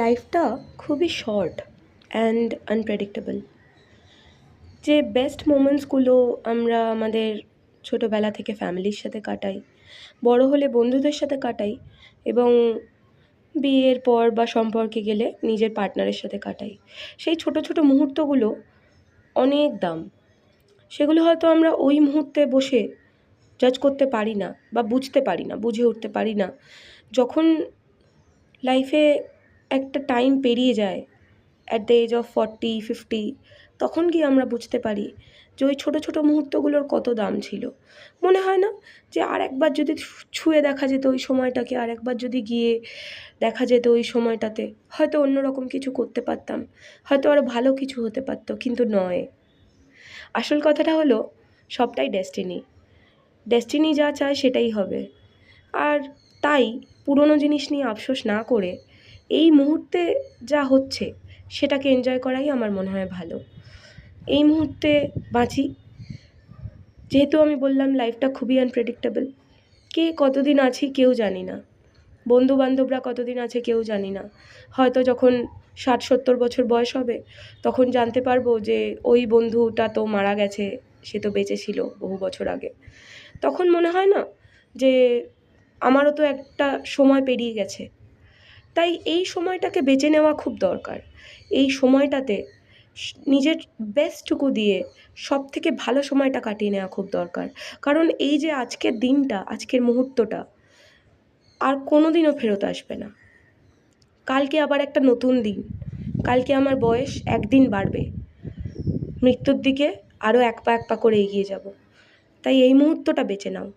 লাইফটা খুবই short and unpredictable. যে বেস্ট মোমেন্টসগুলো আমরা আমাদের ছোটোবেলা থেকে ফ্যামিলির সাথে কাটাই, বড় হলে বন্ধুদের সাথে কাটাই এবং বিয়ের পর বা সম্পর্কে গেলে নিজের পার্টনারের সাথে কাটাই, সেই ছোটো ছোটো মুহূর্তগুলো অনেক দাম। সেগুলো হয়তো আমরা ওই মুহূর্তে বসে জাজ করতে পারি না বা বুঝতে পারি না, বুঝে উঠতে পারি না। যখন লাইফে একটা টাইম পেরিয়ে যায় অ্যাট দ্য এজ অফ 40-50, তখন গিয়ে আমরা বুঝতে পারি যে ওই ছোটো ছোটো মুহূর্তগুলোর কত দাম ছিল। মনে হয় না যে আর একবার যদি ছুঁয়ে দেখা যেত ওই সময়টাকে, আর একবার যদি গিয়ে দেখা যেত ওই সময়টাতে, হয়তো অন্যরকম কিছু করতে পারতাম, হয়তো আরও ভালো কিছু হতে পারতো, কিন্তু নয়। আসল কথাটা হলো সবটাই ডেস্টিনি যা চায় সেটাই হবে। আর তাই পুরনো জিনিস নিয়ে আফসোস না করে এই মুহূর্তে যা হচ্ছে সেটাকে এনজয় করাই আমার মনে হয় ভালো। এই মুহূর্তে বাঁচি, যেহেতু আমি বললাম লাইফটা খুবই আনপ্রেডিক্টেবল। কে কতদিন আছি কেউ জানি না, বন্ধুবান্ধবরা কতদিন আছে কেউ জানি না। হয়তো যখন 60-70 বছর বয়স হবে তখন জানতে পারবো যে ওই বন্ধুটা তো মারা গেছে, সে তো বেঁচে ছিল বহু বছর আগে। তখন মনে হয় না যে আমারও তো একটা সময় পেরিয়ে গেছে। তাই এই সময়টাকে বেছে নেওয়া খুব দরকার। এই সময়টাতে নিজের বেস্টটুকু দিয়ে সবথেকে ভালো সময়টা কাটিয়ে নেওয়া খুব দরকার। কারণ এই যে আজকের দিনটা, আজকের মুহূর্তটা আর কোনো দিনও ফেরত আসবে না। কালকে আবার একটা নতুন দিন, কালকে আমার বয়স একদিন বাড়বে, মৃত্যুর দিকে আরও এক পা করে এগিয়ে যাব। তাই এই মুহূর্তটা বেছে নাও।